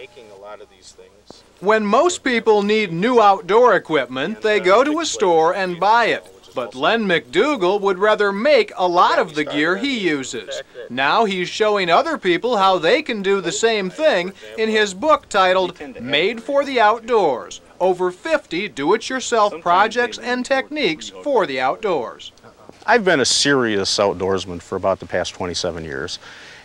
making a lot of these things. When most people need new outdoor equipment, they go to a store and buy it. But Len McDougall would rather make a lot of the gear he uses. Now he's showing other people how they can do the same thing in his book titled Made for the Outdoors, over 50 do-it-yourself projects and techniques for the outdoors. I've been a serious outdoorsman for about the past 27 years.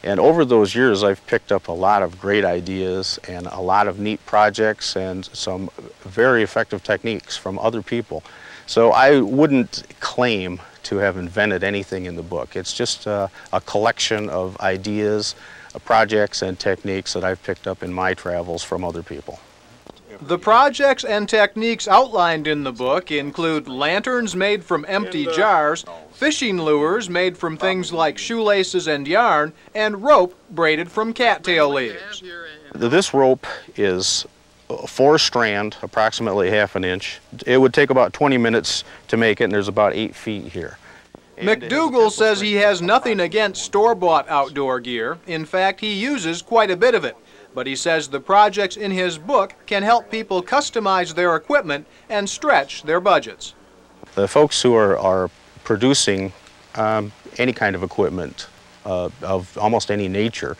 And over those years, I've picked up a lot of great ideas and a lot of neat projects and some very effective techniques from other people. So I wouldn't claim to have invented anything in the book. It's just a collection of ideas, projects, and techniques that I've picked up in my travels from other people. The projects and techniques outlined in the book include lanterns made from empty jars, fishing lures made from things like shoelaces and yarn, and rope braided from cattail leaves. This rope is 4-strand, approximately ½ an inch. It would take about 20 minutes to make it, and there's about 8 feet here. McDougall says he has nothing against store-bought outdoor gear. In fact, he uses quite a bit of it. But he says the projects in his book can help people customize their equipment and stretch their budgets. The folks who are producing any kind of equipment of almost any nature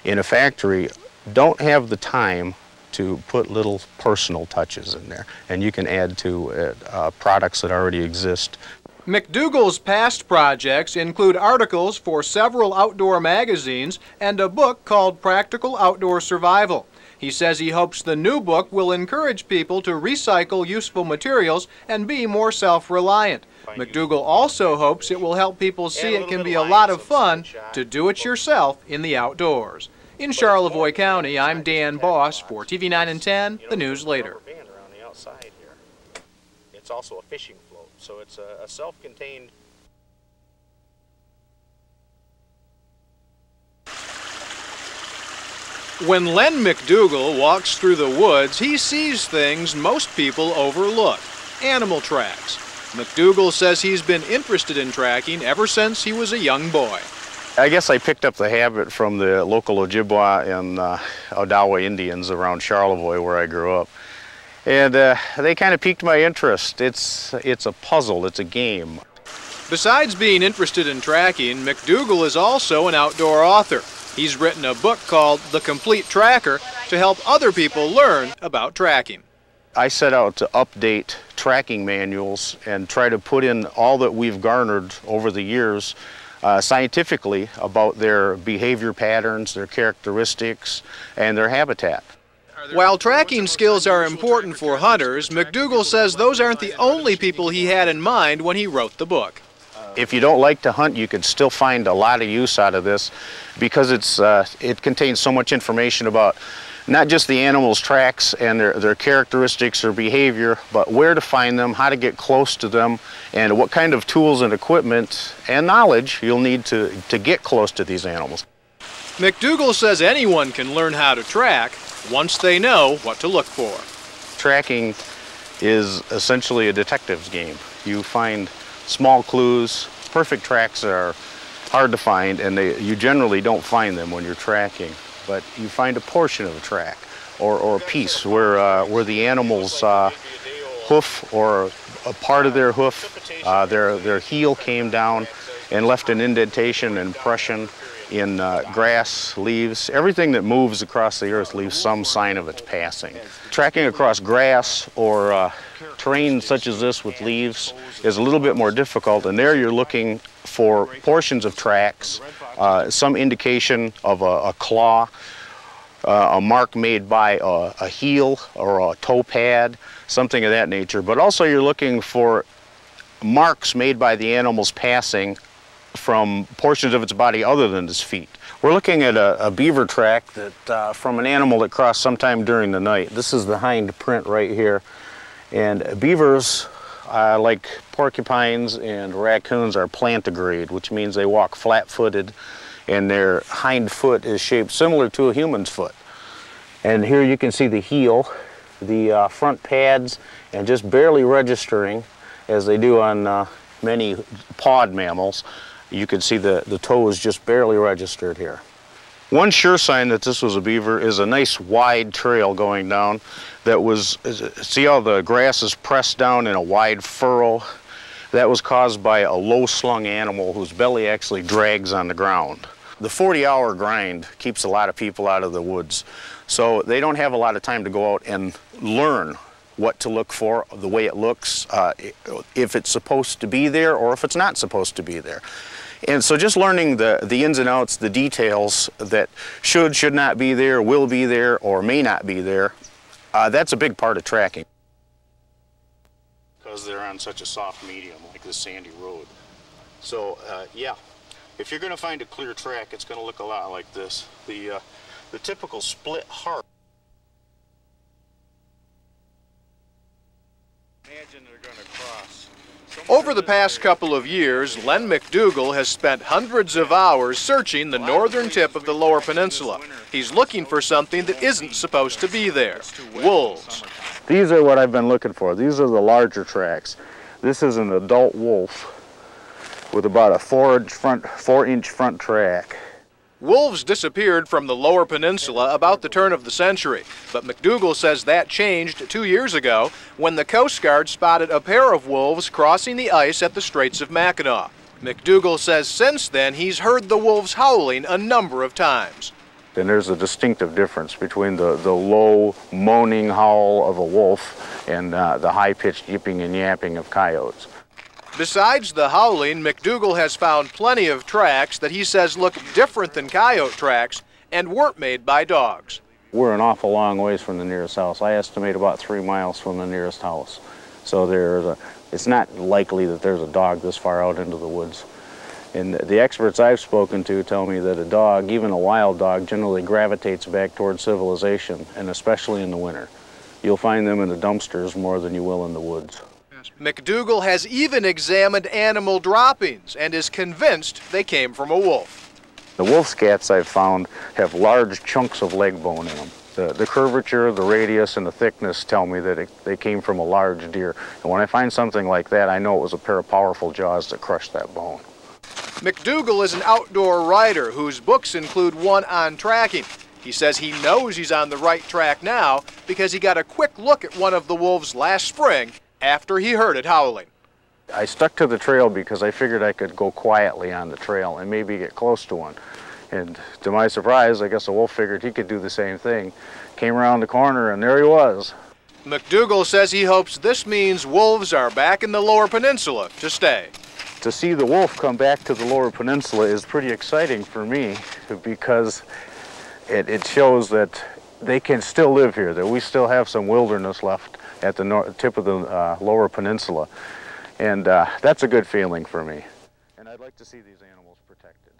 in a factory don't have the time to put little personal touches in there, and you can add to products that already exist. McDougall's past projects include articles for several outdoor magazines and a book called Practical Outdoor Survival. He says he hopes the new book will encourage people to recycle useful materials and be more self-reliant. McDougall also hopes it will help people see it can be a lot of fun to do it yourself in the outdoors. In Charlevoix County, I'm Dan Boss for TV 9 and 10, the news later. It's also a fishing float, so it's a self-contained. When Len McDougall walks through the woods, he sees things most people overlook: animal tracks. McDougall says he's been interested in tracking ever since he was a young boy. I guess I picked up the habit from the local Ojibwa and Odawa Indians around Charlevoix, where I grew up. And they kind of piqued my interest. It's a puzzle, it's a game. Besides being interested in tracking, McDougall is also an outdoor author. He's written a book called The Complete Tracker to help other people learn about tracking. I set out to update tracking manuals and try to put in all that we've garnered over the years scientifically about their behavior patterns, their characteristics, and their habitat. While tracking skills are important for hunters, McDougall says those aren't the only people he had in mind when he wrote the book. If you don't like to hunt, you could still find a lot of use out of this because it contains so much information about not just the animal's tracks and their characteristics or behavior, but where to find them, how to get close to them, and what kind of tools and equipment and knowledge you'll need to get close to these animals. McDougall says anyone can learn how to track once they know what to look for. Tracking is essentially a detective's game. You find small clues. Perfect tracks are hard to find, and you generally don't find them when you're tracking. But you find a portion of a track or a piece where the animal's hoof or a part of their hoof, their heel came down and left an indentation and impression in grass, leaves. Everything that moves across the earth leaves some sign of its passing. Tracking across grass or terrain such as this with leaves is a little bit more difficult, and there you're looking for portions of tracks, some indication of a claw, a mark made by a heel or a toe pad, something of that nature. But also you're looking for marks made by the animal's passing from portions of its body other than its feet. We're looking at a beaver track that from an animal that crossed sometime during the night. This is the hind print right here. And beavers, like porcupines and raccoons, are plantigrade, which means they walk flat-footed, and their hind foot is shaped similar to a human's foot. And here you can see the heel, the front pads, and just barely registering, as they do on many pawed mammals. You can see the toes just barely registered here. One sure sign that this was a beaver is a nice wide trail going down that was, see how the grass is pressed down in a wide furrow? That was caused by a low-slung animal whose belly actually drags on the ground. The 40-hour grind keeps a lot of people out of the woods, so they don't have a lot of time to go out and learn what to look for, the way it looks, if it's supposed to be there or if it's not supposed to be there. And so just learning the ins and outs, the details that should not be there, will be there, or may not be there, that's a big part of tracking. Because they're on such a soft medium like this sandy road. So yeah, if you're going to find a clear track, it's going to look a lot like this. The typical split heart. Imagine they're going to cross. Over the past couple of years, Len McDougall has spent hundreds of hours searching the northern tip of the Lower Peninsula. He's looking for something that isn't supposed to be there: wolves. These are what I've been looking for. These are the larger tracks. This is an adult wolf with about a 4-inch front track. Wolves disappeared from the Lower Peninsula about the turn of the century, but McDougall says that changed 2 years ago when the Coast Guard spotted a pair of wolves crossing the ice at the Straits of Mackinac. McDougall says since then he's heard the wolves howling a number of times. And there's a distinctive difference between the low moaning howl of a wolf and the high-pitched yipping and yapping of coyotes. Besides the howling, McDougall has found plenty of tracks that he says look different than coyote tracks and weren't made by dogs. We're an awful long ways from the nearest house. I estimate about 3 miles from the nearest house. So it's not likely that there's a dog this far out into the woods. And the experts I've spoken to tell me that a dog, even a wild dog, generally gravitates back toward civilization, and especially in the winter. You'll find them in the dumpsters more than you will in the woods. McDougall has even examined animal droppings and is convinced they came from a wolf. The wolf scats I've found have large chunks of leg bone in them. The curvature, the radius, and the thickness tell me that they came from a large deer. And when I find something like that, I know it was a pair of powerful jaws that crushed that bone. McDougall is an outdoor writer whose books include one on tracking. He says he knows he's on the right track now because he got a quick look at one of the wolves last spring after he heard it howling. I stuck to the trail because I figured I could go quietly on the trail and maybe get close to one. And to my surprise, I guess the wolf figured he could do the same thing. Came around the corner and there he was. McDougall says he hopes this means wolves are back in the Lower Peninsula to stay. To see the wolf come back to the Lower Peninsula is pretty exciting for me because it shows that they can still live here, that we still have some wilderness left at the tip of the Lower Peninsula. And that's a good feeling for me. And I'd like to see these animals protected.